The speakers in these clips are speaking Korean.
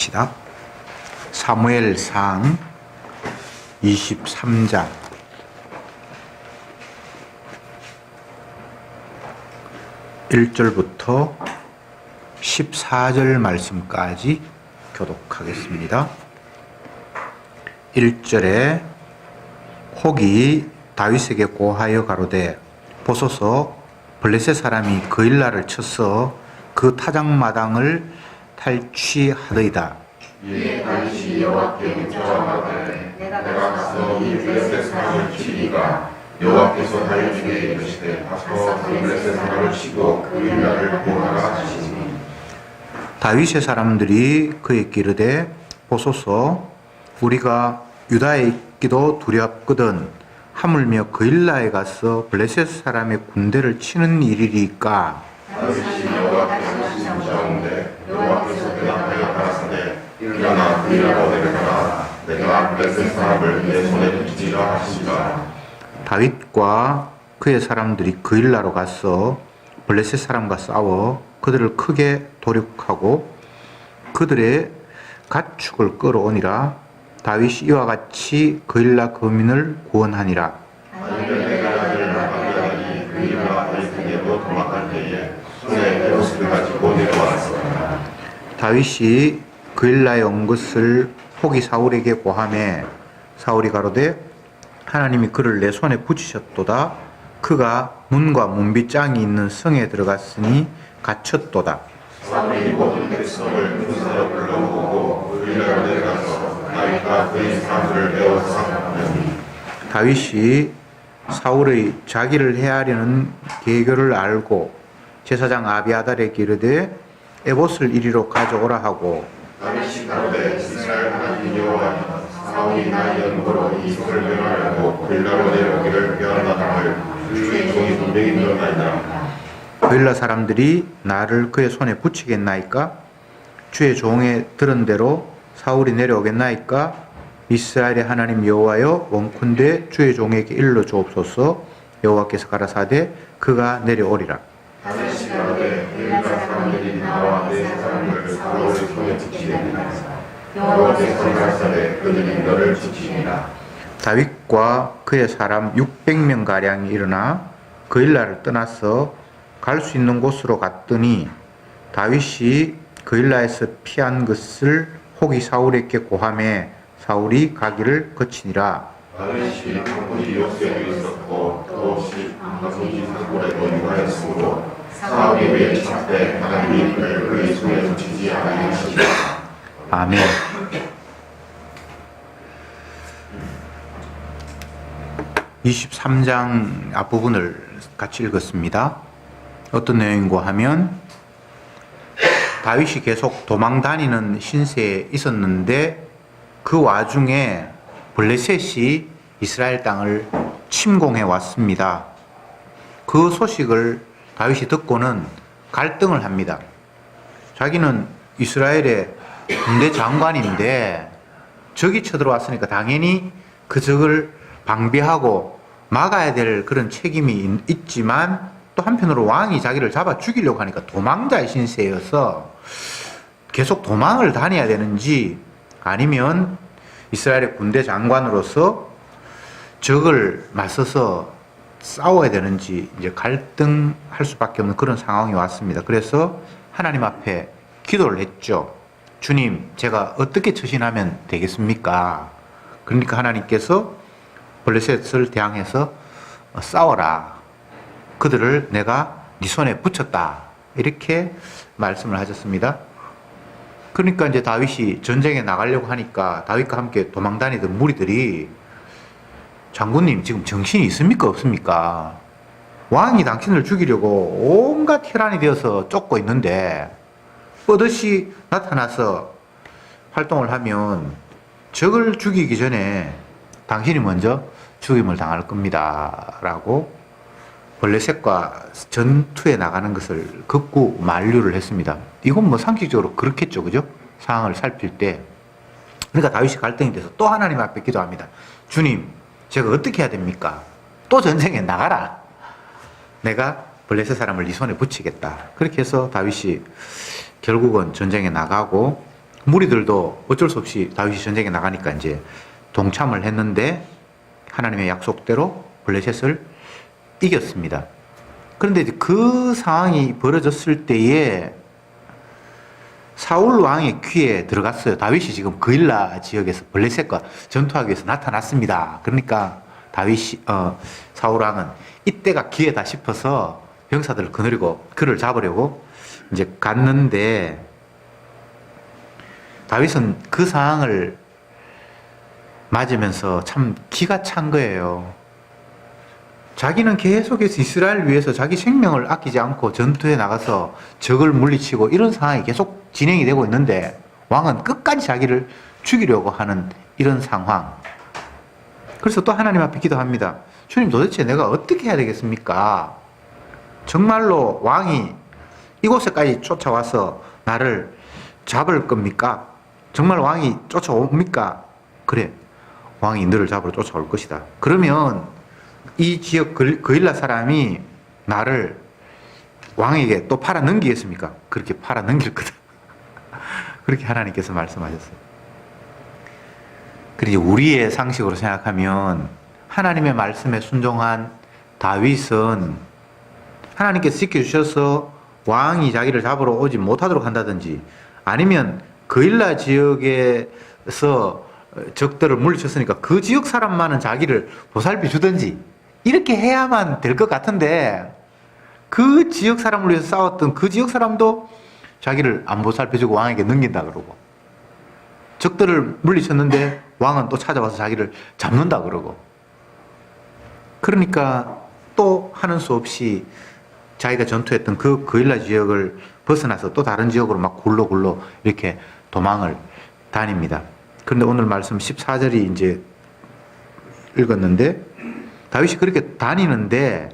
시다. 사무엘상 23장 1절부터 14절 말씀까지 교독하겠습니다. 1절에 혹이 다윗에게 고하여 가로되 보소서 블레셋 사람이 그일라를 쳐서 그 타작마당을 탈취하더이다. 이에 다윗이 여호와께 묻자마되 내가 가서 이 블레셋 사람을 치리가 여호와께서 다윗에게 이르시되 가서 그 블레셋 사람을 치고 그일라를 보호하라 하시니 다윗의 사람들이 그에게 이르되 보소서 우리가 유다에 있기도 두렵거든 하물며 그일라에 가서 블레셋 사람의 군대를 치는 일이리까. 다윗이 여호와께 묻자온데 여호와께서 대답하여 가라사대 일어나 그일라로 내려가라 내가 블레셋 사람을 내 손에 붙이리라 하시니라. 다윗과 그의 사람들이 그일라로 가서 블레셋 사람과 싸워 그들을 크게 도륙하고 그들의 가축을 끌어오니라. 다윗이 이와 같이 그일라 거민을 구원하니라. 다윗의 아들 아비아달이 그일라 다윗에게로 도망갈 때에 손에 베옷을 가지고 내려왔었다. 다윗이 그일라에 온 것을 혹이 사울에게 고하매 사울이 가로되 하나님이 그를 내 손에 붙이셨도다. 그가 문과 문빗장이 있는 성에 들어갔으니 갇혔도다. 사울이 모든 백성을 군사로 불러모으고 그일라로 내려가서 다윗과 그의 사람들을 메어 사살하니 다윗이 사울의 자기를 해하려는 계교를 알고 제사장 아비아달에게 이르되 에봇을 이리로 가져오라 하고 다윗이 가로되 이스라엘 하나님 여호와여 사울이 나의 연고로 이 손을 멸하려고 그일라로 내려오기를 명한다 함을 주의 종이 분명히 들었나이다. 그일라 사람들이 나를 그의 손에 붙이겠나이까? 주의 종의 들은 대로 사울이 내려오겠나이까? 이스라엘의 하나님 여호와여 원컨대 주의 종에게 일러 주옵소서. 여호와께서 가라사대 그가 내려오리라. 다윗이 가로되 그일라 사람들이 나와 내 사람을 사울의 손에 붙이리라. 여호와께서 가라사대 그들이 너를 지키리라. 다윗과 그의 사람 600명가량이 일어나 그일라를 떠나서 갈 수 있는 곳으로 갔더니 다윗이 그일라에서 피한 것을 혹이 사울에게 고하매 사울이 가기를 거치니라. 다윗이 아버지 요셉에 있었고 또 아버지 사울에도 유하였으므로 사울이 왜 찾되 하나님이 그를 그의 손에 붙이지 아니하시니라. 아멘. (23장) 앞부분을 같이 읽었습니다. 어떤 내용인고 하면 다윗이 계속 도망 다니는 신세에 있었는데 그 와중에 블레셋이 이스라엘 땅을 침공해 왔습니다. 그 소식을 다윗이 듣고는 갈등을 합니다. 자기는 이스라엘의 군대 장관인데 적이 쳐들어왔으니까 당연히 그 적을 방비하고 막아야 될 그런 책임이 있지만 또 한편으로 왕이 자기를 잡아 죽이려고 하니까 도망자의 신세여서 계속 도망을 다녀야 되는지 아니면 이스라엘의 군대 장관으로서 적을 맞서서 싸워야 되는지 이제 갈등할 수밖에 없는 그런 상황이 왔습니다. 그래서 하나님 앞에 기도를 했죠. 주님, 제가 어떻게 처신하면 되겠습니까? 그러니까 하나님께서 블레셋을 대항해서 싸워라. 그들을 내가 네 손에 붙였다. 이렇게 말씀을 하셨습니다. 그러니까 이제 다윗이 전쟁에 나가려고 하니까 다윗과 함께 도망 다니던 무리들이 장군님 지금 정신이 있습니까 없습니까? 왕이 당신을 죽이려고 온갖 혈안이 되어서 쫓고 있는데 뻗듯이 나타나서 활동을 하면 적을 죽이기 전에 당신이 먼저 죽임을 당할 겁니다. 라고 블레셋과 전투에 나가는 것을 극구 만류를 했습니다. 이건 뭐 상식적으로 그렇겠죠. 그죠? 상황을 살필 때. 그러니까 다윗이 갈등이 돼서 또 하나님 앞에 기도합니다. 주님, 제가 어떻게 해야 됩니까? 또 전쟁에 나가라. 내가 블레셋 사람을 네 손에 붙이겠다. 그렇게 해서 다윗이 결국은 전쟁에 나가고 무리들도 어쩔 수 없이 다윗이 전쟁에 나가니까 이제 동참을 했는데 하나님의 약속대로 블레셋을 이겼습니다. 그런데 이제 그 상황이 벌어졌을 때에 사울 왕의 귀에 들어갔어요. 다윗이 지금 그일라 지역에서 블레셋과 전투하기 위해서 나타났습니다. 그러니까 사울 왕은 이때가 기회다 싶어서 병사들을 거느리고 그를 잡으려고 이제 갔는데 다윗은 그 상황을 맞으면서 참 기가 찬 거예요. 자기는 계속해서 이스라엘을 위해서 자기 생명을 아끼지 않고 전투에 나가서 적을 물리치고 이런 상황이 계속 진행이 되고 있는데 왕은 끝까지 자기를 죽이려고 하는 이런 상황. 그래서 또 하나님 앞에 기도합니다. 주님, 도대체 내가 어떻게 해야 되겠습니까? 정말로 왕이 이곳에까지 쫓아와서 나를 잡을 겁니까? 정말 왕이 쫓아옵니까? 그래, 왕이 너를 잡으러 쫓아올 것이다. 그러면 이 지역 그일라 사람이 나를 왕에게 또 팔아 넘기겠습니까? 그렇게 팔아 넘길 거다. 그렇게 하나님께서 말씀하셨어요. 그리고 우리의 상식으로 생각하면 하나님의 말씀에 순종한 다윗은 하나님께서 지켜주셔서 왕이 자기를 잡으러 오지 못하도록 한다든지 아니면 그일라 지역에서 적들을 물리쳤으니까 그 지역 사람만은 자기를 보살펴 주든지 이렇게 해야만 될 것 같은데 그 지역 사람을 위해서 싸웠던 그 지역 사람도 자기를 안 보살펴주고 왕에게 넘긴다 그러고 적들을 물리쳤는데 왕은 또 찾아와서 자기를 잡는다 그러고 그러니까 또 하는 수 없이 자기가 전투했던 그 그일라 지역을 벗어나서 또 다른 지역으로 막 굴러 이렇게 도망을 다닙니다. 그런데 오늘 말씀 14절이 이제 읽었는데 다윗이 그렇게 다니는데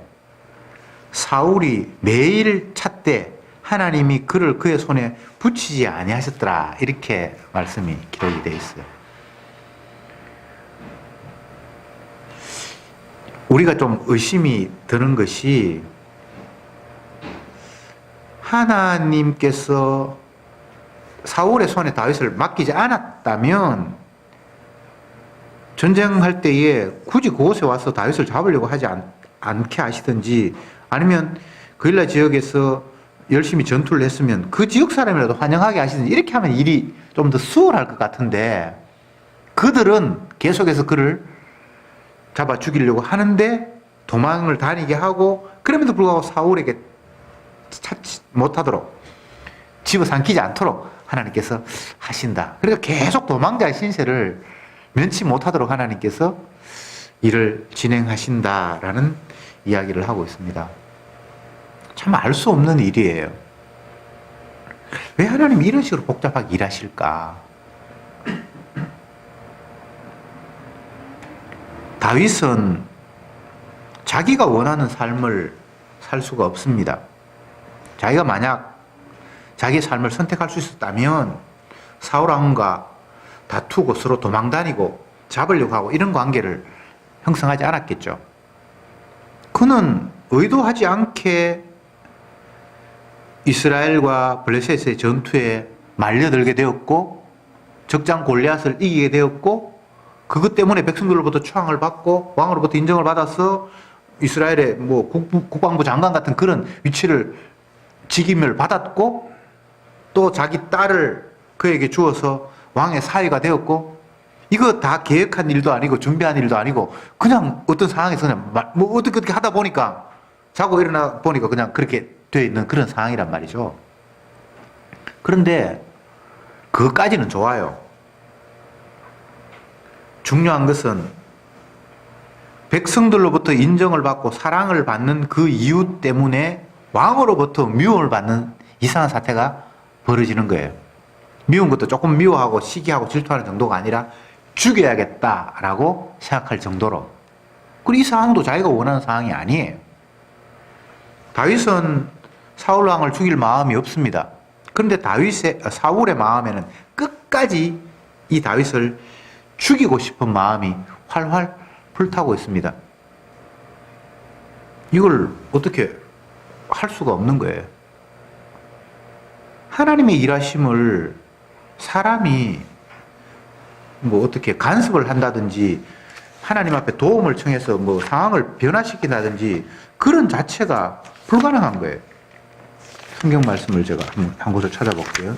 사울이 매일 찾되 하나님이 그를 그의 손에 붙이지 아니하셨더라. 이렇게 말씀이 기록이 되어 있어요. 우리가 좀 의심이 드는 것이 하나님께서 사울의 손에 다윗을 맡기지 않았다면 전쟁할 때에 굳이 그곳에 와서 다윗을 잡으려고 하지 않게 하시든지 아니면 그일라 지역에서 열심히 전투를 했으면 그 지역 사람이라도 환영하게 하시든지 이렇게 하면 일이 좀 더 수월할 것 같은데 그들은 계속해서 그를 잡아 죽이려고 하는데 도망을 다니게 하고 그럼에도 불구하고 사울에게 찾지 못하도록 집어삼키지 않도록 하나님께서 하신다. 그러니까 계속 도망자의 신세를 면치 못하도록 하나님께서 일을 진행하신다라는 이야기를 하고 있습니다. 참 알 수 없는 일이에요. 왜 하나님이 이런 식으로 복잡하게 일하실까? 다윗은 자기가 원하는 삶을 살 수가 없습니다. 자기가 만약 자기의 삶을 선택할 수 있었다면 사울 왕과 다투고 서로 도망다니고 잡으려고 하고 이런 관계를 형성하지 않았겠죠. 그는 의도하지 않게 이스라엘과 블레셋의 전투에 말려들게 되었고 적장 골리앗을 이기게 되었고 그것 때문에 백성들로부터 추앙을 받고 왕으로부터 인정을 받아서 이스라엘의 국방부 장관 같은 그런 위치를 직임을 받았고 또 자기 딸을 그에게 주어서 왕의 사위가 되었고 이거 다 계획한 일도 아니고 준비한 일도 아니고 그냥 어떤 상황에서 그냥 어떻게 하다 보니까 자고 일어나 보니까 그냥 그렇게 되어 있는 그런 상황이란 말이죠. 그런데 그것까지는 좋아요. 중요한 것은 백성들로부터 인정을 받고 사랑을 받는 그 이유 때문에 왕으로부터 미움을 받는 이상한 사태가 벌어지는 거예요. 미운 것도 조금 미워하고 시기하고 질투하는 정도가 아니라 죽여야겠다라고 생각할 정도로. 그리고 이 상황도 자기가 원하는 상황이 아니에요. 다윗은 사울 왕을 죽일 마음이 없습니다. 그런데 사울의 마음에는 끝까지 이 다윗을 죽이고 싶은 마음이 활활 불타고 있습니다. 이걸 어떻게 할 수가 없는 거예요. 하나님의 일하심을 사람이 뭐 어떻게 간섭을 한다든지 하나님 앞에 도움을 청해서 뭐 상황을 변화시킨다든지 그런 자체가 불가능한 거예요. 성경 말씀을 제가 한 곳을 찾아볼게요.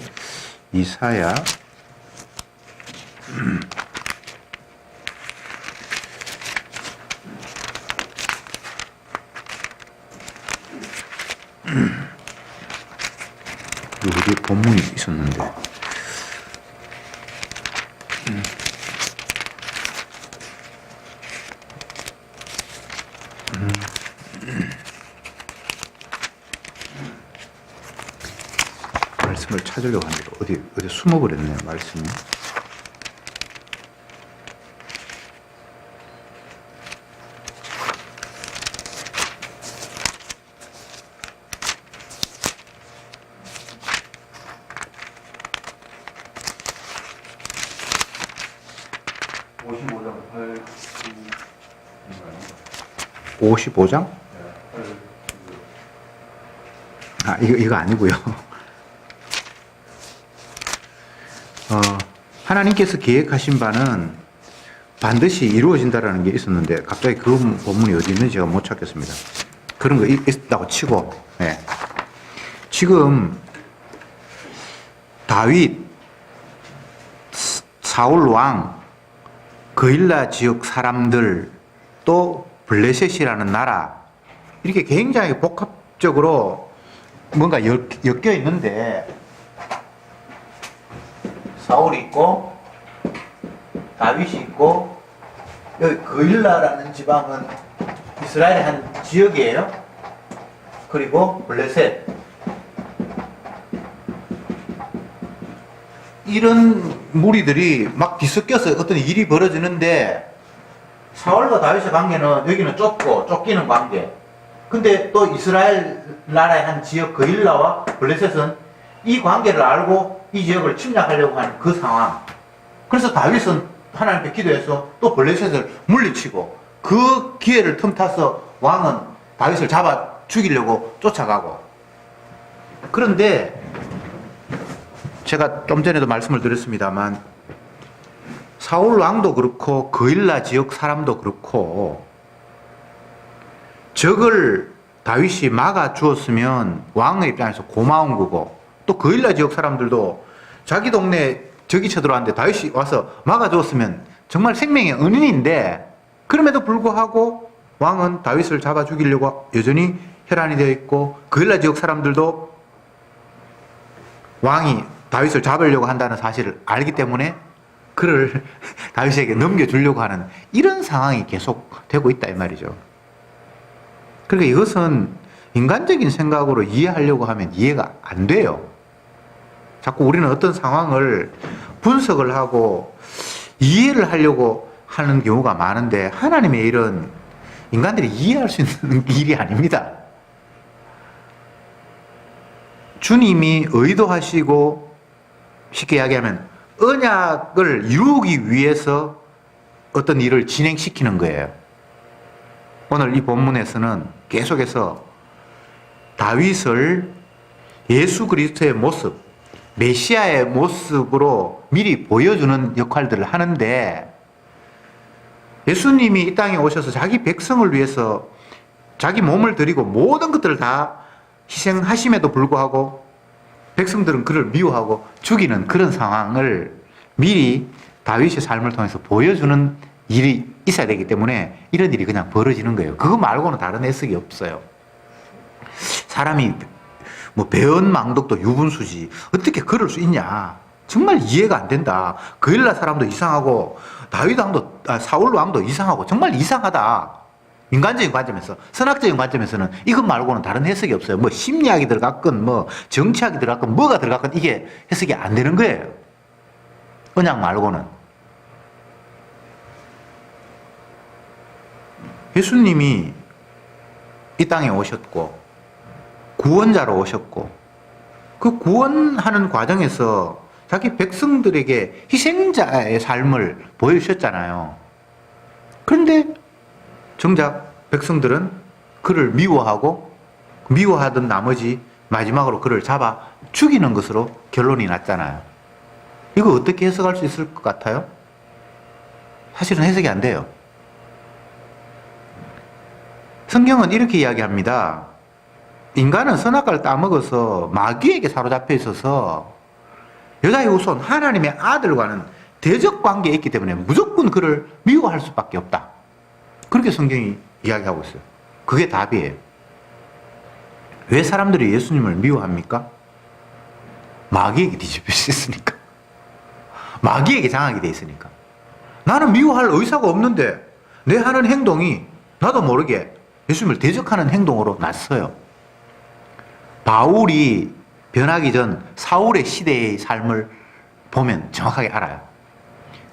이사야 '여기 본문이 있었는데 말씀을 찾으려고 하는데 어디 숨어버렸네요, 말씀이. (55장 8, 55장? 아, 이거 아니고요. 하나님께서 계획하신 바는 반드시 이루어진다라는 게 있었는데 갑자기 그 본문이 어디 있는지 제가 못 찾겠습니다. 그런 거 있다고 치고, 네. 지금 다윗, 사울 왕, 그일라 지역 사람들, 또 블레셋이라는 나라, 이렇게 굉장히 복합적으로 뭔가 엮여 있는데, 사울이 있고 다윗이 있고, 여기 그일라라는 지방은 이스라엘의 한 지역이에요. 그리고 블레셋, 이런 무리들이 막 뒤섞여서 어떤 일이 벌어지는데, 사울과 다윗의 관계는 여기는 좁고 쫓기는 관계, 근데 또 이스라엘 나라의 한 지역 그일라와 블레셋은 이 관계를 알고 이 지역을 침략하려고 하는 그 상황. 그래서 다윗은 하나님께 기도해서 또 블레셋을 물리치고, 그 기회를 틈타서 왕은 다윗을 잡아 죽이려고 쫓아가고. 그런데 제가 좀 전에도 말씀을 드렸습니다만, 사울 왕도 그렇고 그일라 지역 사람도 그렇고, 적을 다윗이 막아 주었으면 왕의 입장에서 고마운 거고, 또 그일라 지역 사람들도 자기 동네에 적이 쳐들어왔는데 다윗이 와서 막아줬으면 정말 생명의 은인인데, 그럼에도 불구하고 왕은 다윗을 잡아 죽이려고 여전히 혈안이 되어 있고, 그일라 지역 사람들도 왕이 다윗을 잡으려고 한다는 사실을 알기 때문에 그를 다윗에게 넘겨주려고 하는 이런 상황이 계속되고 있다 이 말이죠. 그러니까 이것은 인간적인 생각으로 이해하려고 하면 이해가 안 돼요. 자꾸 우리는 어떤 상황을 분석을 하고 이해를 하려고 하는 경우가 많은데, 하나님의 일은 인간들이 이해할 수 있는 일이 아닙니다. 주님이 의도하시고, 쉽게 이야기하면 언약을 이루기 위해서 어떤 일을 진행시키는 거예요. 오늘 이 본문에서는 계속해서 다윗을 예수 그리스도의 모습, 메시아의 모습으로 미리 보여주는 역할들을 하는데, 예수님이 이 땅에 오셔서 자기 백성을 위해서 자기 몸을 드리고 모든 것들을 다 희생하심에도 불구하고 백성들은 그를 미워하고 죽이는 그런 상황을 미리 다윗의 삶을 통해서 보여주는 일이 있어야 되기 때문에 이런 일이 그냥 벌어지는 거예요. 그거 말고는 다른 해석이 없어요. 사람이 뭐 배은망덕도 유분수지 어떻게 그럴 수 있냐, 정말 이해가 안 된다. 그일라 사람도 이상하고 다윗 왕도 사울 왕도 이상하고 정말 이상하다. 인간적인 관점에서, 선학적인 관점에서는 이것 말고는 다른 해석이 없어요. 뭐 심리학이 들어갔건 뭐 정치학이 들어갔건 뭐가 들어갔건 이게 해석이 안 되는 거예요. 언약 말고는. 예수님이 이 땅에 오셨고 구원자로 오셨고, 그 구원하는 과정에서 자기 백성들에게 희생자의 삶을 보여주셨잖아요. 그런데 정작 백성들은 그를 미워하고, 미워하던 나머지 마지막으로 그를 잡아 죽이는 것으로 결론이 났잖아요. 이거 어떻게 해석할 수 있을 것 같아요? 사실은 해석이 안 돼요. 성경은 이렇게 이야기합니다. 인간은 선악과를 따먹어서 마귀에게 사로잡혀 있어서 여자의 후손 하나님의 아들과는 대적 관계에 있기 때문에 무조건 그를 미워할 수밖에 없다. 그렇게 성경이 이야기하고 있어요. 그게 답이에요. 왜 사람들이 예수님을 미워합니까? 마귀에게 뒤집혀 있으니까. 마귀에게 장악이 돼 있으니까. 나는 미워할 의사가 없는데 내 하는 행동이 나도 모르게 예수님을 대적하는 행동으로 났어요. 바울이 변하기 전 사울의 시대의 삶을 보면 정확하게 알아요.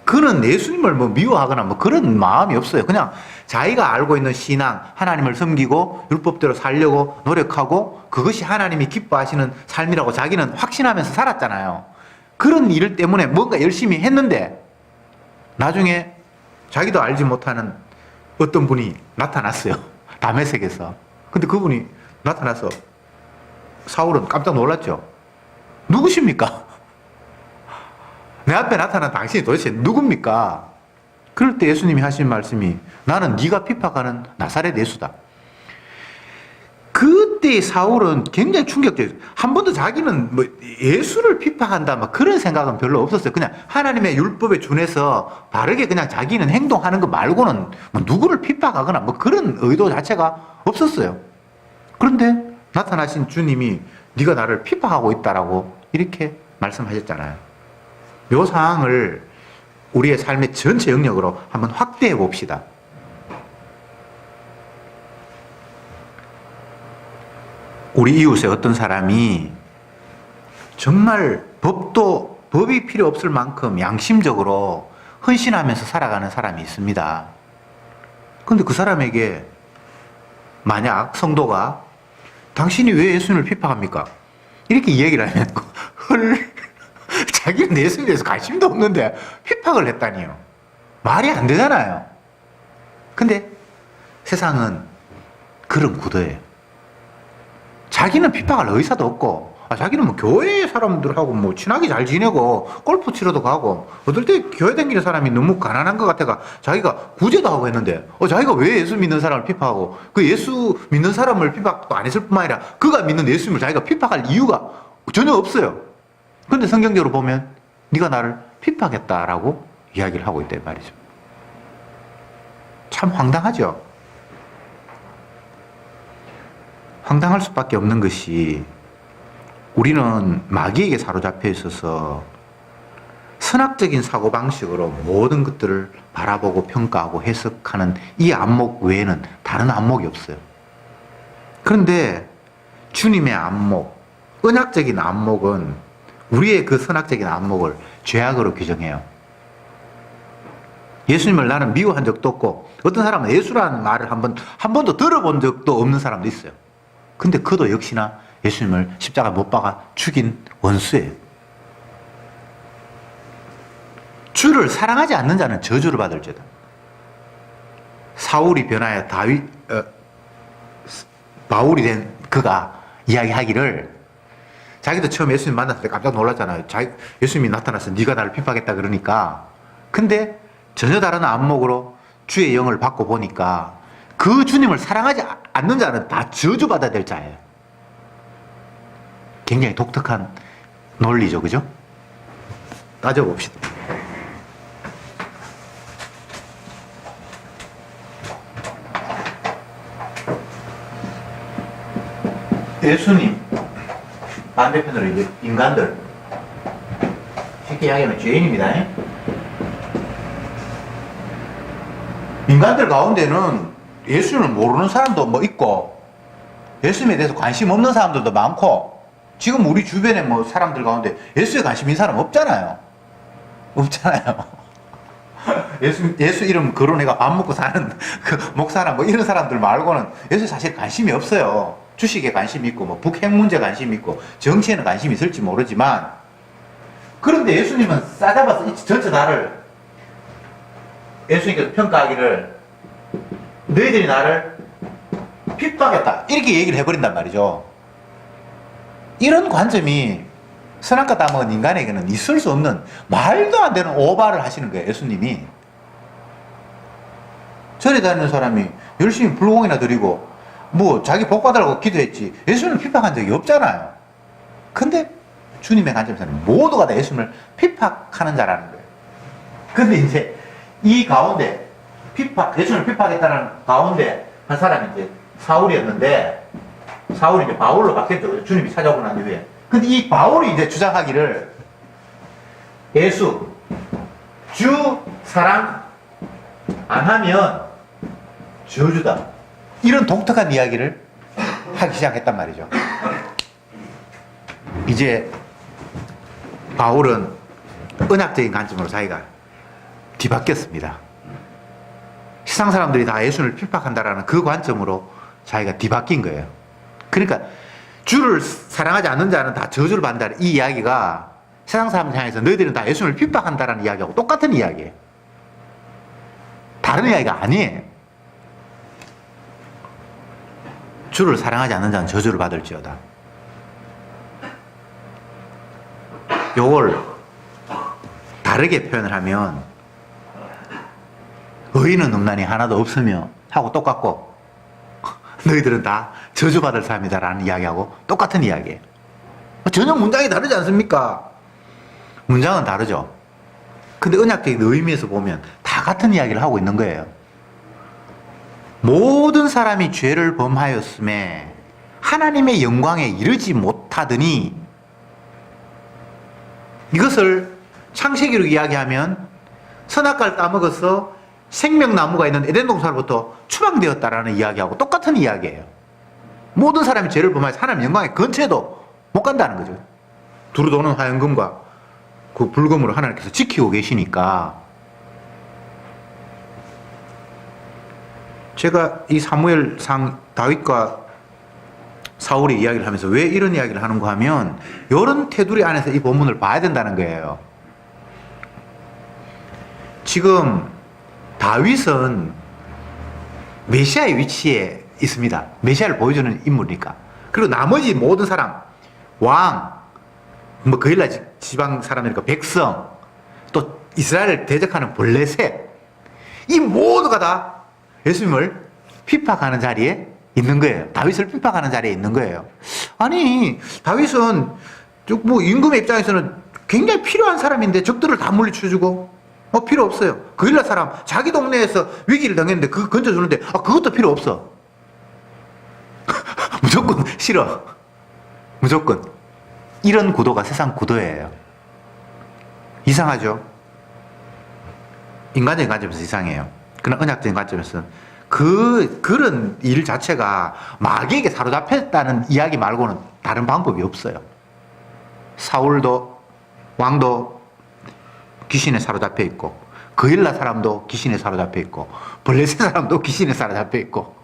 그는 예수님을 뭐 미워하거나 뭐 그런 마음이 없어요. 그냥 자기가 알고 있는 신앙, 하나님을 섬기고 율법대로 살려고 노력하고 그것이 하나님이 기뻐하시는 삶이라고 자기는 확신하면서 살았잖아요. 그런 일 때문에 뭔가 열심히 했는데 나중에 자기도 알지 못하는 어떤 분이 나타났어요. 다메섹에서. 근데 그분이 나타나서 사울은 깜짝 놀랐죠. 누구십니까? 내 앞에 나타난 당신이 도대체 누굽니까? 그럴 때 예수님이 하신 말씀이 나는 네가 핍박하는 나사렛 예수다. 그때 사울은 굉장히 충격적이었어요. 한 번도 자기는 뭐 예수를 핍박한다 막 그런 생각은 별로 없었어요. 그냥 하나님의 율법에 준해서 바르게 그냥 자기는 행동하는 거 말고는 뭐 누구를 핍박하거나 뭐 그런 의도 자체가 없었어요. 그런데 나타나신 주님이 네가 나를 핍박하고 있다라고 이렇게 말씀하셨잖아요. 이 상황을 우리의 삶의 전체 영역으로 한번 확대해 봅시다. 우리 이웃에 어떤 사람이 정말 법이 필요 없을 만큼 양심적으로 헌신하면서 살아가는 사람이 있습니다. 그런데 그 사람에게 만약 성도가 당신이 왜 예수님을 핍박합니까? 이렇게 이야기를 하면 헐, 자기는 예수님에 대해서 관심도 없는데 핍박을 했다니요. 말이 안 되잖아요. 근데 세상은 그런 구도예요. 자기는 핍박할 의사도 없고, 자기는 뭐 교회 사람들하고 뭐 친하게 잘 지내고, 골프 치러도 가고, 어떨 때 교회 다니는 사람이 너무 가난한 것 같아가 자기가 구제도 하고 했는데, 자기가 왜 예수 믿는 사람을 핍박하고, 그 예수 믿는 사람을 핍박도 안 했을 뿐만 아니라, 그가 믿는 예수님을 자기가 핍박할 이유가 전혀 없어요. 근데 성경적으로 보면, 네가 나를 핍박했다라고 이야기를 하고 있단 말이죠. 참 황당하죠? 황당할 수밖에 없는 것이 우리는 마귀에게 사로잡혀 있어서 선악적인 사고방식으로 모든 것들을 바라보고 평가하고 해석하는 이 안목 외에는 다른 안목이 없어요. 그런데 주님의 안목, 언약적인 안목은 우리의 그 선악적인 안목을 죄악으로 규정해요. 예수님을 나는 미워한 적도 없고 어떤 사람은 예수라는 말을 한 번도 들어본 적도 없는 사람도 있어요. 근데 그도 역시나 예수님을 십자가 못 박아 죽인 원수예요. 주를 사랑하지 않는 자는 저주를 받을지어다. 사울이 변하여 바울이 된 그가 이야기하기를 자기도 처음 예수님 만났을 때 깜짝 놀랐잖아요. 예수님이 나타나서 네가 나를 핍박했다 그러니까. 근데 전혀 다른 안목으로 주의 영을 받고 보니까 그 주님을 사랑하지 않는 자는 다 저주받아야 될 자예요. 굉장히 독특한 논리죠, 그죠? 따져봅시다. 예수님 반대편으로 이제 인간들, 쉽게 이야기하면 죄인입니다. 인간들 가운데는 예수님을 모르는 사람도 뭐 있고 예수님에 대해서 관심 없는 사람들도 많고 지금 우리 주변에 뭐 사람들 가운데 예수에 관심 있는 사람 없잖아요. 예수 이름 거론해가 밥 먹고 사는 그 목사나 뭐 이런 사람들 말고는 예수에 사실 관심이 없어요. 주식에 관심이 있고 뭐 북핵 문제 관심이 있고 정치에는 관심이 있을지 모르지만 그런데 예수님은 싸잡아서 전체 나를 예수님께서 평가하기를 너희들이 나를 핍박했다 이렇게 얘기를 해버린단 말이죠. 이런 관점이 선악과 따먹은 인간에게는 있을 수 없는 말도 안 되는 오바를 하시는 거예요. 예수님이. 절에 다니는 사람이 열심히 불공이나 드리고 뭐 자기 복 받으라고 기도했지 예수님을 핍박한 적이 없잖아요. 근데 주님의 관점에서는 모두가 다 예수님을 핍박하는 자라는 거예요. 근데 이제 이 가운데 예수님을 핍박했다는 가운데 한 사람이 이제 사울이었는데, 사울이 이제 바울로 바뀌었죠. 주님이 찾아오고 난 이후에. 근데 이 바울이 이제 주장하기를 예수 주 사랑 안 하면 저주다, 이런 독특한 이야기를 하기 시작했단 말이죠. 이제 바울은 은학적인 관점으로 자기가 뒤바뀌었습니다. 세상 사람들이 다 예수를 핍박한다라는 그 관점으로 자기가 뒤바뀐 거예요. 그러니까 주를 사랑하지 않는 자는 다 저주를 받는다는 이 이야기가 세상 사람들 향해서 너희들은 다 예수를 핍박한다라는 이야기하고 똑같은 이야기예요. 다른 이야기가 아니에요. 주를 사랑하지 않는 자는 저주를 받을지어다. 요걸 다르게 표현을 하면 의인은 없나니 하나도 없으며 하고 똑같고 너희들은 다 저주받을 사람이다라는 이야기하고 똑같은 이야기예요. 전혀 문장이 다르지 않습니까? 문장은 다르죠. 근데 언약적인 의미에서 보면 다 같은 이야기를 하고 있는 거예요. 모든 사람이 죄를 범하였음에 하나님의 영광에 이르지 못하더니, 이것을 창세기로 이야기하면 선악과를 따먹어서 생명나무가 있는 에덴 동산으로부터 추방되었다라는 이야기하고 똑같은 이야기예요. 모든 사람이 죄를 범하여서 하나님의 영광의 근처에도 못 간다는 거죠. 두루 도는 화염금과 그 불금으로 하나님께서 지키고 계시니까. 제가 이 사무엘상 다윗과 사울의 이야기를 하면서 왜 이런 이야기를 하는가 하면 이런 테두리 안에서 이 본문을 봐야 된다는 거예요. 지금 다윗은 메시아의 위치에 있습니다. 메시아를 보여주는 인물이니까. 그리고 나머지 모든 사람, 왕, 뭐 거일라 지방 사람이니까 백성, 또 이스라엘을 대적하는 블레셋, 이 모두가 다 예수님을 핍박하는 자리에 있는 거예요. 다윗을 핍박하는 자리에 있는 거예요. 아니, 다윗은 뭐 임금의 입장에서는 굉장히 필요한 사람인데 적들을 다 물리쳐주고 필요 없어요. 거일라 사람 자기 동네에서 위기를 당했는데 그거 건져주는데 그것도 필요 없어. 무조건 싫어. 무조건. 이런 구도가 세상 구도예요. 이상하죠? 인간적인 관점에서 이상해요. 그러나 언약적인 관점에서는 그런 일 자체가 마귀에게 사로잡혔다는 이야기 말고는 다른 방법이 없어요. 사울도, 왕도 귀신에 사로잡혀 있고, 거일라 사람도 귀신에 사로잡혀 있고, 블레셋 사람도 귀신에 사로잡혀 있고,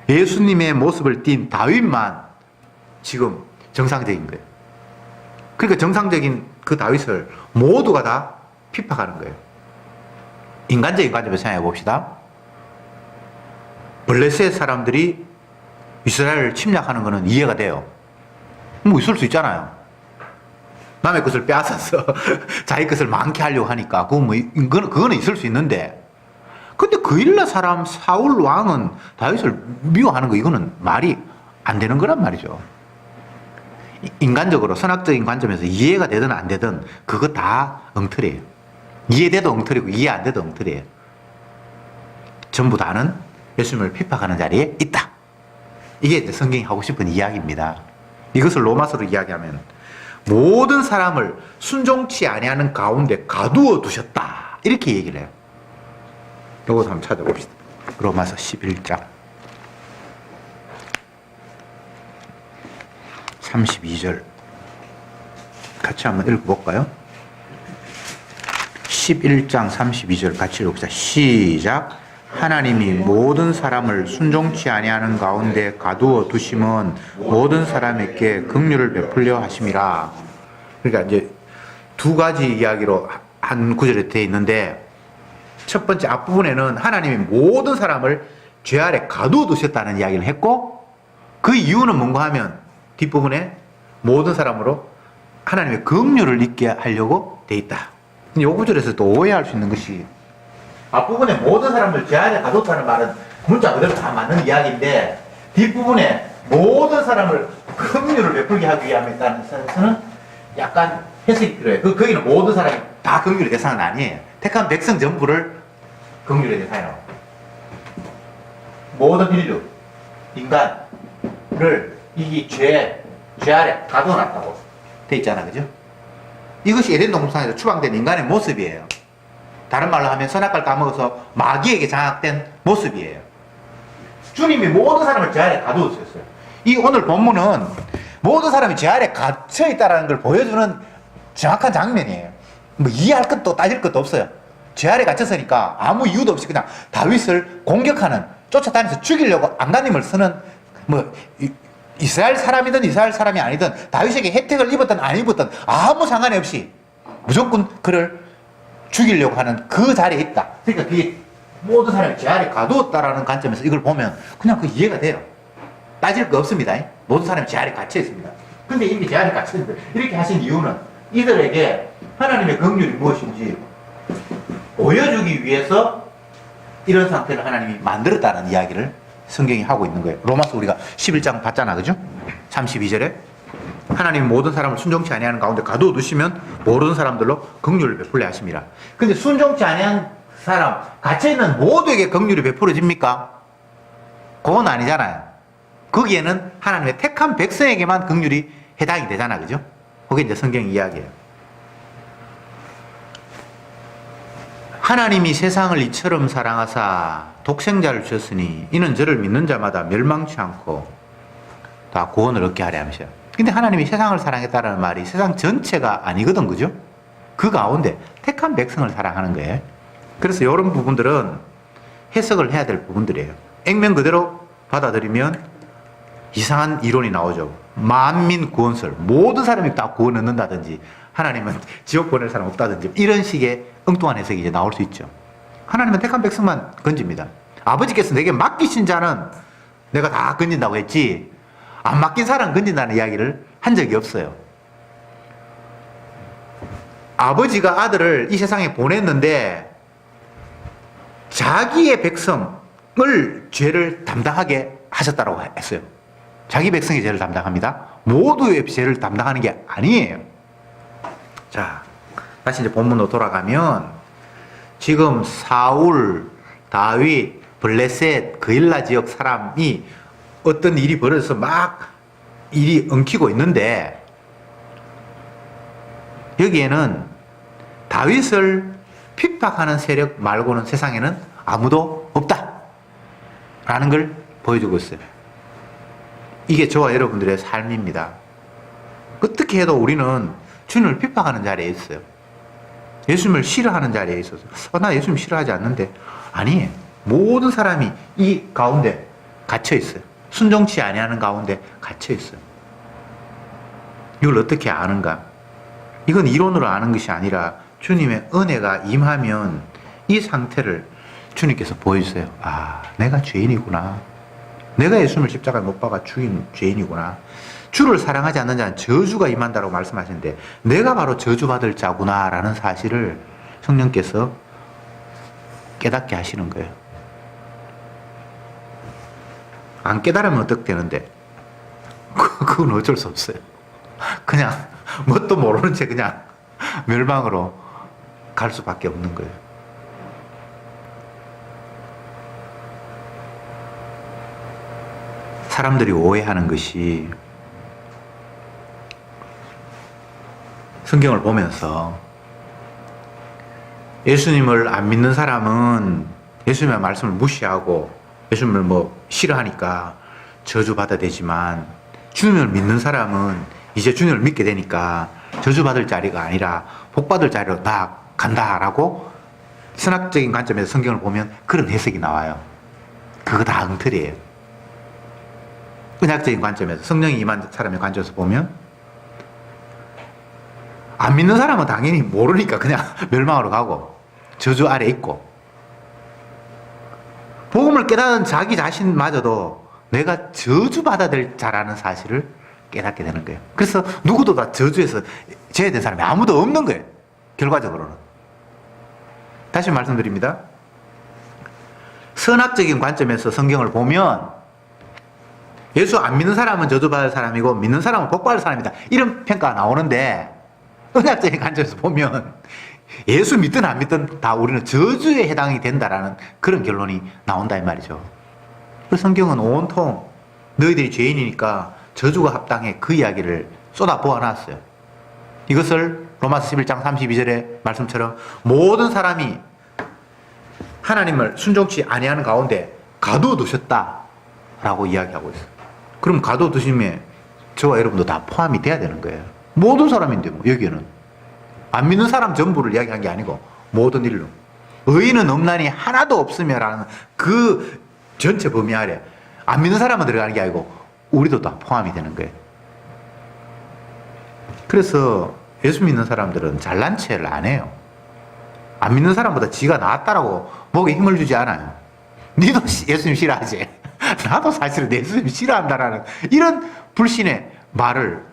예수님의 모습을 띈 다윗만 지금 정상적인 거예요. 그러니까 정상적인 그 다윗을 모두가 다 핍박하는 거예요. 인간적인 관점에서 생각해 봅시다. 블레셋 사람들이 이스라엘을 침략하는 것은 이해가 돼요. 뭐 있을 수 있잖아요. 남의 것을 빼앗아서 자기 것을 많게 하려고 하니까 그거는 있을 수 있는데, 근데 거일라 사람 사울 왕은 다윗을 미워하는 거, 이거는 말이 안 되는 거란 말이죠. 인간적으로 선악적인 관점에서 이해가 되든 안 되든 그거 다 엉터리예요. 이해돼도 엉터리고 이해 안 돼도 엉터리예요. 전부 다는 예수님을 핍박하는 자리에 있다. 이게 이제 성경이 하고 싶은 이야기입니다. 이것을 로마서로 이야기하면 모든 사람을 순종치 아니하는 가운데 가두어 두셨다, 이렇게 얘기를 해요. 이것도 한번 찾아봅시다. 로마서 11장 32절 같이 한번 읽어볼까요? 11장 32절 같이 읽읍시다. 시작. 하나님이 모든 사람을 순종치 아니하는 가운데 가두어 두심은 모든 사람에게 긍휼을 베풀려 하심이라. 그러니까 이제 두 가지 이야기로 한 구절에 되어 있는데, 첫 번째 앞부분에는 하나님이 모든 사람을 죄 아래 가두어 두셨다는 이야기를 했고, 그 이유는 뭔가 하면 뒷부분에 모든 사람으로 하나님의 긍휼을 잊게 하려고 돼 있다. 이 구절에서 또 오해할 수 있는 것이 앞부분에 모든 사람들 제 안에 가뒀다는 말은 문자 그대로 다 맞는 이야기인데 뒷부분에 모든 사람을 긍휼을 베풀게 하기 위함이라는 sense는 약간 해석이 필요해요. 거기는 모든 사람이 다 긍휼의 대상은 아니에요. 택한 백성 전부를 긍휼의 대상이라고. 모든 인류, 인간을 이 죄 아래 가둬놨다고 돼 있잖아, 그죠? 이것이 에덴 동산에서 추방된 인간의 모습이에요. 다른 말로 하면 선악과를 까먹어서 마귀에게 장악된 모습이에요. 주님이 모든 사람을 죄 아래 가두었어요. 이 오늘 본문은 모든 사람이 죄 아래 갇혀 있다는 걸 보여주는 정확한 장면이에요. 뭐 이해할 것도 따질 것도 없어요. 죄 아래 갇혔으니까 아무 이유도 없이 그냥 다윗을 공격하는, 쫓아다니면서 죽이려고 안간힘을 쓰는, 뭐 이스라엘 사람이든 이스라엘 사람이 아니든 다윗에게 혜택을 입었든 안 입었든 아무 상관이 없이 무조건 그를 죽이려고 하는 그 자리에 있다. 그러니까 그게 모든 사람이 죄 아래 가두었다라는 관점에서 이걸 보면 그냥 그 이해가 돼요. 따질 거 없습니다. 모든 사람이 죄 아래 갇혀 있습니다. 근데 이미 죄 아래 갇혀 있는데 이렇게 하신 이유는 이들에게 하나님의 긍휼이 무엇인지 보여주기 위해서 이런 상태를 하나님이 만들었다는 이야기를 성경이 하고 있는 거예요. 로마서 우리가 11장 봤잖아, 그죠? 32절에 하나님 모든 사람을 순종치 아니하는 가운데 가두어 두시면 모르는 사람들로 긍휼을 베풀려 하십니다. 근데 순종치 아니한 사람, 갇혀있는 모두에게 긍휼이 베풀어집니까? 그건 아니잖아요. 거기에는 하나님의 택한 백성에게만 긍휼이 해당이 되잖아, 그죠? 그게 이제 성경 이야기예요. 하나님이 세상을 이처럼 사랑하사 독생자를 주셨으니 이는 저를 믿는 자마다 멸망치 않고 다 구원을 얻게 하려 하면서요. 근데 하나님이 세상을 사랑했다는 말이 세상 전체가 아니거든, 그죠? 그 가운데 택한 백성을 사랑하는 거예요. 그래서 이런 부분들은 해석을 해야 될 부분들이에요. 액면 그대로 받아들이면 이상한 이론이 나오죠. 만민 구원설, 모든 사람이 다 구원 얻는다든지 하나님은 지옥 보낼 사람 없다든지 이런 식의 엉뚱한 해석이 이제 나올 수 있죠. 하나님은 택한 백성만 건집니다. 아버지께서 내게 맡기신 자는 내가 다 건진다고 했지 안 맡긴 사람 건진다는 이야기를 한 적이 없어요. 아버지가 아들을 이 세상에 보냈는데 자기의 백성을 죄를 담당하게 하셨다고 했어요. 자기 백성의 죄를 담당합니다. 모두의 죄를 담당하는 게 아니에요. 자, 다시 이제 본문으로 돌아가면 지금 사울, 다윗, 블레셋, 그일라 지역 사람이 어떤 일이 벌어져서 막 일이 엉키고 있는데 여기에는 다윗을 핍박하는 세력 말고는 세상에는 아무도 없다 라는 걸 보여주고 있어요. 이게 저와 여러분들의 삶입니다. 어떻게 해도 우리는 주님을 핍박하는 자리에 있어요. 예수님을 싫어하는 자리에 있어서 나 예수님 싫어하지 않는데 아니에요. 모든 사람이 이 가운데 갇혀 있어요. 순종치 아니하는 가운데 갇혀 있어요. 이걸 어떻게 아는가? 이건 이론으로 아는 것이 아니라 주님의 은혜가 임하면 이 상태를 주님께서 보여주세요. 아, 내가 죄인이구나. 내가 예수님을 십자가에 못 박아 죽인 죄인이구나. 주를 사랑하지 않는 자는 저주가 임한다고 말씀하시는데 내가 바로 저주받을 자구나 라는 사실을 성령께서 깨닫게 하시는 거예요. 안 깨달으면 어떻게 되는데 그건 어쩔 수 없어요. 그냥 뭣도 모르는 채 그냥 멸망으로 갈 수밖에 없는 거예요. 사람들이 오해하는 것이 성경을 보면서 예수님을 안 믿는 사람은 예수님의 말씀을 무시하고 예수님을 뭐 싫어하니까 저주받아야 되지만 주님을 믿는 사람은 이제 주님을 믿게 되니까 저주받을 자리가 아니라 복받을 자리로 다 간다라고 선학적인 관점에서 성경을 보면 그런 해석이 나와요. 그거 다 엉터리예요. 은학적인 관점에서 성령이 임한 사람의 관점에서 보면 안 믿는 사람은 당연히 모르니까 그냥 멸망으로 가고 저주 아래 있고 복음을 깨달은 자기 자신마저도 내가 저주받아야 될 자라는 사실을 깨닫게 되는 거예요. 그래서 누구도 다 저주에서 제외된 사람이 아무도 없는 거예요. 결과적으로는. 다시 말씀드립니다. 선악적인 관점에서 성경을 보면 예수 안 믿는 사람은 저주받을 사람이고 믿는 사람은 복받을 사람이다. 이런 평가가 나오는데 언약적인 관점에서 보면 예수 믿든 안 믿든 다 우리는 저주에 해당이 된다라는 그런 결론이 나온다 이 말이죠. 그 성경은 온통 너희들이 죄인이니까 저주가 합당해 그 이야기를 쏟아 부어놨어요. 이것을 로마서 11장 32절의 말씀처럼 모든 사람이 하나님을 순종치 아니하는 가운데 가둬두셨다라고 이야기하고 있어요. 그럼 가둬두심에 저와 여러분도 다 포함이 돼야 되는 거예요. 모든 사람인데 뭐 여기에는 안 믿는 사람 전부를 이야기한 게 아니고 모든 일로 의인은 없나니 하나도 없으며라는 그 전체 범위 아래 안 믿는 사람은 들어가는 게 아니고 우리도 다 포함이 되는 거예요. 그래서 예수 믿는 사람들은 잘난 체를 안 해요. 안 믿는 사람보다 지가 낫다라고 목에 힘을 주지 않아요. 니도 예수님 싫어하지? 나도 사실은 예수님 싫어한다라는 이런 불신의 말을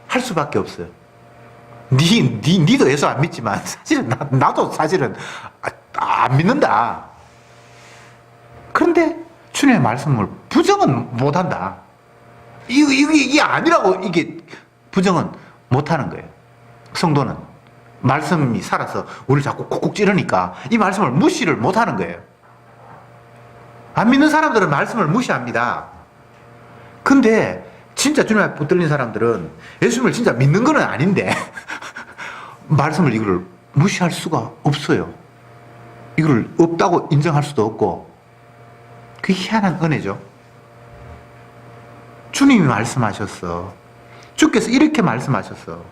할 수밖에 없어요. 니도 예수 안 믿지만 사실은 나도 사실은 안 믿는다. 그런데 주님의 말씀을 부정은 못한다. 이게 아니라고 이게 부정은 못하는 거예요. 성도는 말씀이 살아서 우리를 자꾸 콕콕 찌르니까 이 말씀을 무시를 못하는 거예요. 안 믿는 사람들은 말씀을 무시합니다. 근데 진짜 주님 앞에 붙들린 사람들은 예수님을 진짜 믿는 건 아닌데 말씀을 이거를 무시할 수가 없어요. 이걸 없다고 인정할 수도 없고 그게 희한한 은혜죠. 주님이 말씀하셨어. 주께서 이렇게 말씀하셨어.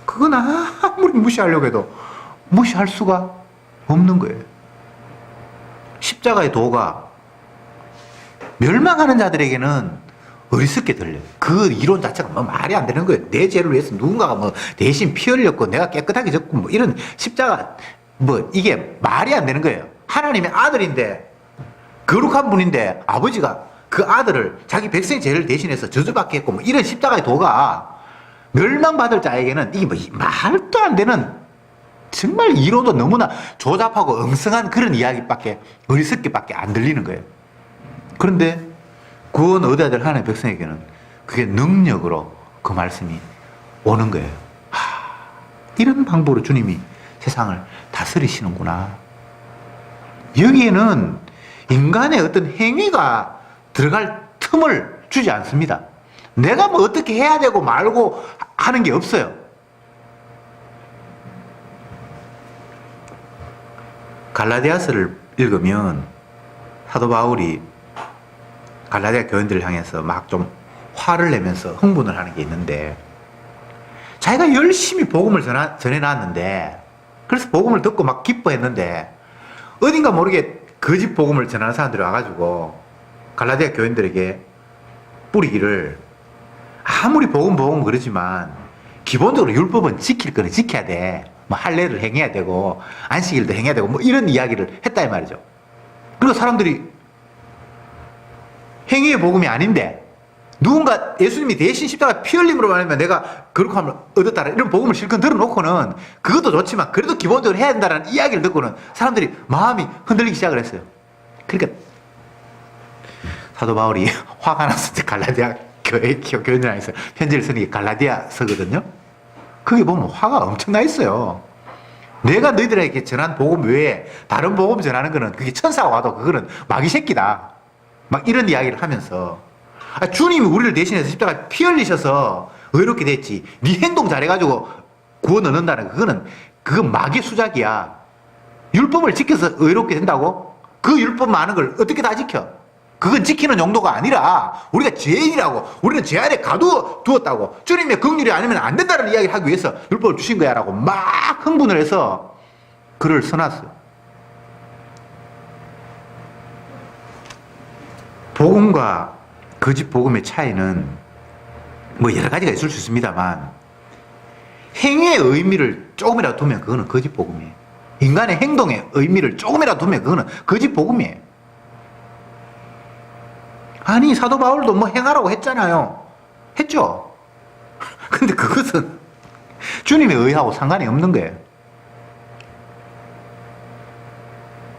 그건 아무리 무시하려고 해도 무시할 수가 없는 거예요. 십자가의 도가 멸망하는 자들에게는 어리석게 들려요. 그 이론 자체가 뭐 말이 안 되는 거예요. 내 죄를 위해서 누군가가 뭐 대신 피 흘렸고 내가 깨끗하게 졌고 뭐 이런 십자가 뭐 이게 말이 안 되는 거예요. 하나님의 아들인데 거룩한 분인데 아버지가 그 아들을 자기 백성의 죄를 대신해서 저주받게 했고 뭐 이런 십자가의 도가 멸망받을 자에게는 이게 뭐 말도 안 되는 정말 이론도 너무나 조잡하고 엉성한 그런 이야기밖에 어리석게밖에 안 들리는 거예요. 그런데 구원 얻어야 될 하나님의 백성에게는 그게 능력으로 그 말씀이 오는 거예요. 이런 방법으로 주님이 세상을 다스리시는구나. 여기에는 인간의 어떤 행위가 들어갈 틈을 주지 않습니다. 내가 뭐 어떻게 해야 되고 말고 하는 게 없어요. 갈라디아서를 읽으면 사도 바울이 갈라디아 교인들을 향해서 막 좀 화를 내면서 흥분을 하는 게 있는데 자기가 열심히 복음을 전해놨는데 그래서 복음을 듣고 막 기뻐했는데 어딘가 모르게 거짓 복음을 전하는 사람들이 와가지고 갈라디아 교인들에게 뿌리기를 아무리 복음 그러지만 기본적으로 율법은 지킬 거는 지켜야 돼. 뭐 할례를 행해야 되고 안식일도 행해야 되고 뭐 이런 이야기를 했다 이 말이죠. 그리고 사람들이 행위의 복음이 아닌데 누군가 예수님이 대신 십자가 피 흘림으로 말하면 내가 거룩함을 얻었다라 이런 복음을 실컷 들어놓고는 그것도 좋지만 그래도 기본적으로 해야 된다는 이야기를 듣고는 사람들이 마음이 흔들리기 시작을 했어요. 그러니까 사도 바울이 화가 나서 갈라디아 교인들 안에서 편지를 쓰는 게 갈라디아서거든요. 거기 보면 화가 엄청나 있어요. 내가 너희들에게 전한 복음 외에 다른 복음 전하는 거는 그게 천사가 와도 그거는 마귀 새끼다. 막 이런 이야기를 하면서 주님이 우리를 대신해서 십자가 피 흘리셔서 의롭게 됐지. 네 행동 잘해가지고 구원 얻는다는 그건 마귀 수작이야. 율법을 지켜서 의롭게 된다고? 그 율법 많은 걸 어떻게 다 지켜? 그건 지키는 용도가 아니라 우리가 죄인이라고 우리는 죄 안에 가두었다고 주님의 긍휼이 아니면 안 된다는 이야기를 하기 위해서 율법을 주신 거야 라고 막 흥분을 해서 글을 써놨어요. 복음과 거짓 복음의 차이는 뭐 여러 가지가 있을 수 있습니다만 행위의 의미를 조금이라도 두면 그거는 거짓 복음이에요. 인간의 행동의 의미를 조금이라도 두면 그거는 거짓 복음이에요. 아니 사도 바울도 뭐 행하라고 했잖아요. 했죠. 근데 그것은 주님의 의하고 상관이 없는 거예요.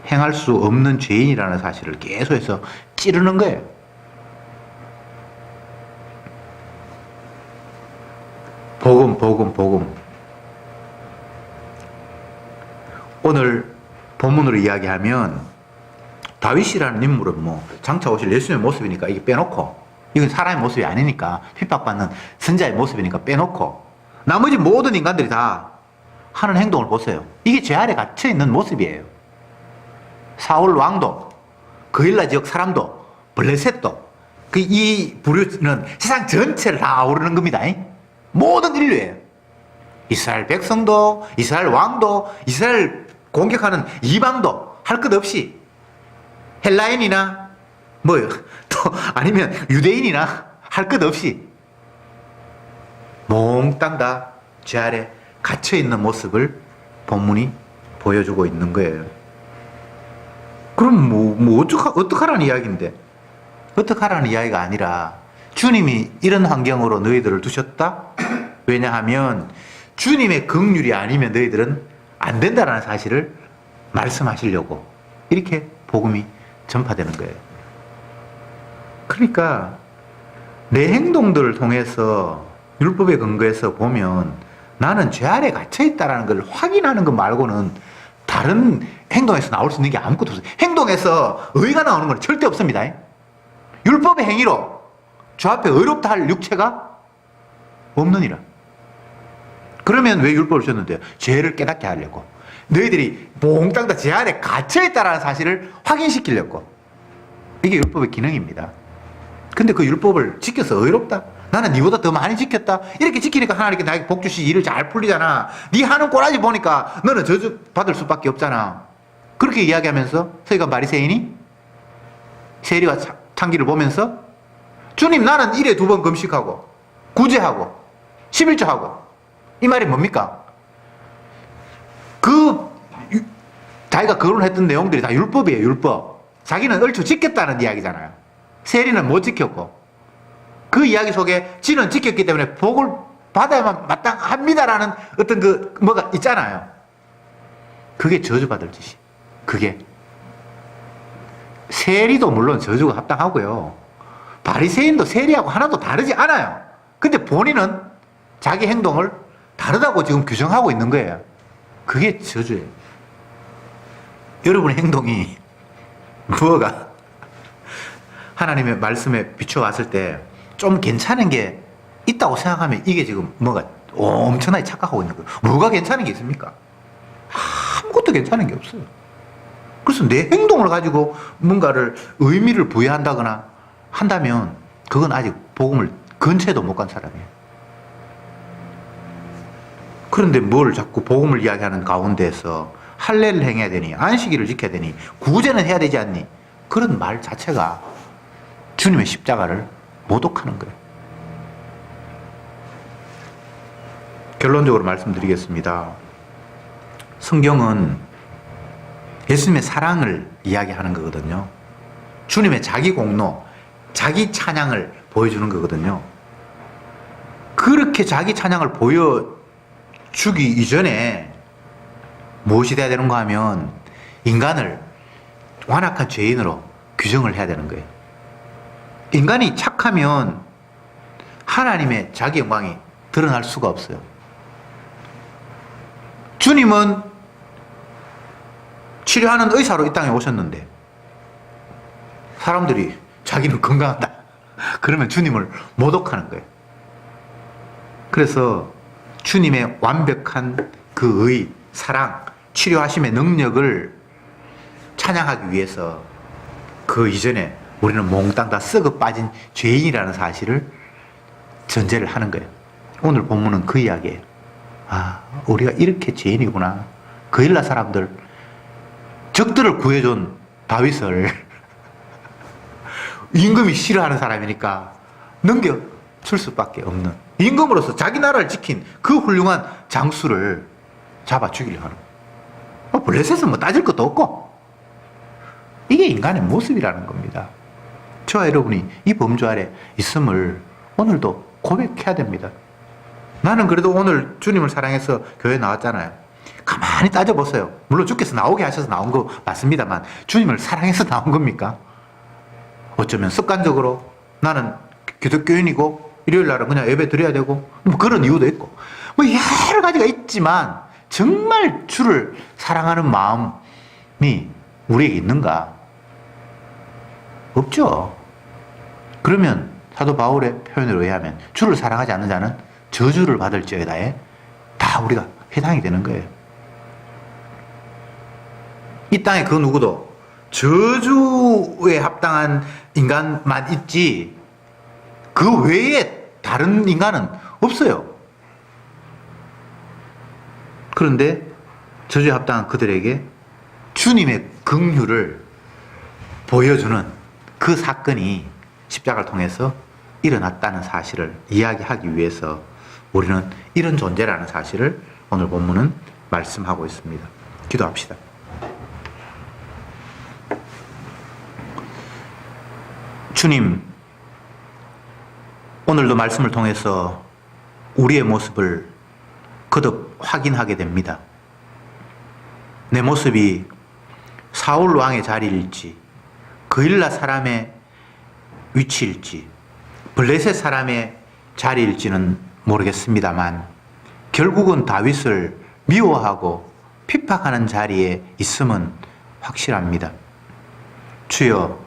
행할 수 없는 죄인이라는 사실을 계속해서 찌르는 거예요. 복음. 오늘 본문으로 이야기하면 다윗이라는 인물은 뭐 장차 오실 예수님의 모습이니까 이게 빼놓고, 이건 사람의 모습이 아니니까, 핍박받는 선자의 모습이니까 빼놓고 나머지 모든 인간들이 다 하는 행동을 보세요. 이게 죄 아래 갇혀있는 모습이에요. 사울 왕도, 그일라 지역 사람도, 블레셋도, 이 부류는 세상 전체를 다 아우르는 겁니다. 모든 인류예요. 이스라엘 백성도, 이스라엘 왕도, 이스라엘 공격하는 이방도 할 것 없이, 헬라인이나 또 아니면 유대인이나 할 것 없이 몽땅 다 죄 아래 갇혀있는 모습을 본문이 보여주고 있는 거예요. 그럼 어떡하라는 이야기인데? 어떡하라는 이야기가 아니라 주님이 이런 환경으로 너희들을 두셨다? 왜냐하면 주님의 긍휼이 아니면 너희들은 안 된다라는 사실을 말씀하시려고 이렇게 복음이 전파되는 거예요. 그러니까 내 행동들을 통해서 율법에 근거해서 보면 나는 죄 아래 갇혀있다는 걸 확인하는 것 말고는 다른 행동에서 나올 수 있는 게 아무것도 없어요. 행동에서 의가 나오는 건 절대 없습니다. 율법의 행위로 주 앞에 의롭다 할 육체가 없느니라. 그러면 왜 율법을 주셨는데요? 죄를 깨닫게 하려고. 너희들이 몽땅 다 죄 안에 갇혀있다는 사실을 확인시키려고. 이게 율법의 기능입니다. 근데 그 율법을 지켜서 의롭다? 나는 니보다 더 많이 지켰다? 이렇게 지키니까 하나님께 나에게 복 주시, 일을 잘 풀리잖아. 니 하는 꼬라지 보니까 너는 저주 받을 수밖에 없잖아. 그렇게 이야기하면서 서기관 바리새인이 세리와 창기를 보면서 주님, 나는 일에 2번 금식하고 구제하고 11조하고, 이 말이 뭡니까? 자기가 거론했던 내용들이 다 율법이에요. 율법. 자기는 얼추 지켰다는 이야기잖아요. 세리는 못 지켰고, 그 이야기 속에 지는 지켰기 때문에 복을 받아야만 마땅합니다라는 어떤 뭐가 있잖아요. 그게 저주받을 짓이. 그게 세리도 물론 저주가 합당하고요, 바리새인도 세리하고 하나도 다르지 않아요. 근데 본인은 자기 행동을 다르다고 지금 규정하고 있는 거예요. 그게 저주예요. 여러분의 행동이 뭐가 하나님의 말씀에 비춰왔을 때 좀 괜찮은 게 있다고 생각하면 이게 지금 뭐가 엄청나게 착각하고 있는 거예요. 뭐가 괜찮은 게 있습니까? 아무것도 괜찮은 게 없어요. 그래서 내 행동을 가지고 뭔가를 의미를 부여한다거나 한다면 그건 아직 복음을 근처에도 못 간 사람이에요. 그런데 뭘 자꾸 복음을 이야기하는 가운데에서 할례를 행해야 되니, 안식일을 지켜야 되니, 구제는 해야 되지 않니? 그런 말 자체가 주님의 십자가를 모독하는 거예요. 결론적으로 말씀드리겠습니다. 성경은 예수님의 사랑을 이야기하는 거거든요. 주님의 자기 공로, 자기 찬양을 보여주는 거거든요. 그렇게 자기 찬양을 보여주기 이전에 무엇이 돼야 되는가 하면 인간을 완악한 죄인으로 규정을 해야 되는 거예요. 인간이 착하면 하나님의 자기 영광이 드러날 수가 없어요. 주님은 치료하는 의사로 이 땅에 오셨는데 사람들이 자기는 건강하다 그러면 주님을 모독하는 거예요. 그래서 주님의 완벽한 그 의, 사랑, 치료하심의 능력을 찬양하기 위해서 그 이전에 우리는 몽땅 다 썩어 빠진 죄인이라는 사실을 전제를 하는 거예요. 오늘 본문은 그 이야기예요. 아, 우리가 이렇게 죄인이구나. 그일라 사람들, 적들을 구해준 다윗을 임금이 싫어하는 사람이니까 넘겨줄 수밖에 없는, 임금으로서 자기 나라를 지킨 그 훌륭한 장수를 잡아 죽이려고 하는 거예요. 블레셋은 뭐 따질 것도 없고, 이게 인간의 모습이라는 겁니다. 저와 여러분이 이 범주 아래 있음을 오늘도 고백해야 됩니다. 나는 그래도 오늘 주님을 사랑해서 교회 나왔잖아요. 가만히 따져보세요. 물론 주께서 나오게 하셔서 나온 거 맞습니다만 주님을 사랑해서 나온 겁니까? 어쩌면 습관적으로 나는 기독교인이고 일요일 날은 그냥 예배 드려야 되고 뭐 그런 이유도 있고 뭐 여러 가지가 있지만 정말 주를 사랑하는 마음이 우리에게 있는가? 없죠. 그러면 사도 바울의 표현에 의하면 주를 사랑하지 않는 자는 저주를 받을지어다에 다 우리가 해당이 되는 거예요. 이 땅에 그 누구도 저주에 합당한 인간만 있지 그 외에 다른 인간은 없어요. 그런데 저주에 합당한 그들에게 주님의 긍휼을 보여주는 그 사건이 십자가를 통해서 일어났다는 사실을 이야기하기 위해서 우리는 이런 존재라는 사실을 오늘 본문은 말씀하고 있습니다. 기도합시다. 주님, 오늘도 말씀을 통해서 우리의 모습을 거듭 확인하게 됩니다. 내 모습이 사울 왕의 자리일지, 그일라 사람의 위치일지, 블레셋 사람의 자리일지는 모르겠습니다만 결국은 다윗을 미워하고 핍박하는 자리에 있음은 확실합니다. 주여,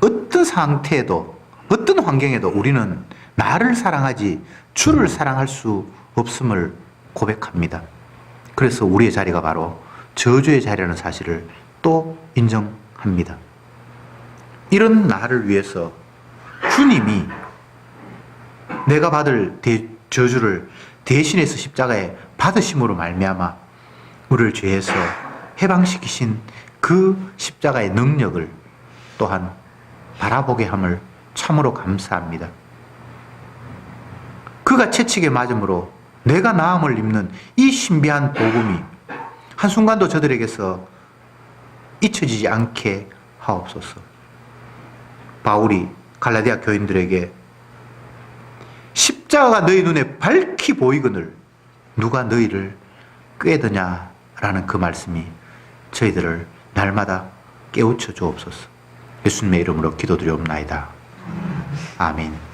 어떤 상태에도 어떤 환경에도 우리는 나를 사랑하지 주를 사랑할 수 없음을 고백합니다. 그래서 우리의 자리가 바로 저주의 자리라는 사실을 또 인정합니다. 이런 나를 위해서 주님이 내가 받을 저주를 대신해서 십자가에 받으심으로 말미암아 우리를 죄에서 해방시키신 그 십자가의 능력을 또한 바라보게 함을 참으로 감사합니다. 그가 채찍에 맞음으로 내가 나음을 입는 이 신비한 복음이 한순간도 저들에게서 잊혀지지 않게 하옵소서. 바울이 갈라디아 교인들에게 십자가가 너희 눈에 밝히 보이거늘 누가 너희를 꾀드냐라는 그 말씀이 저희들을 날마다 깨우쳐 주옵소서. 예수님의 이름으로 기도드리옵나이다. 아멘.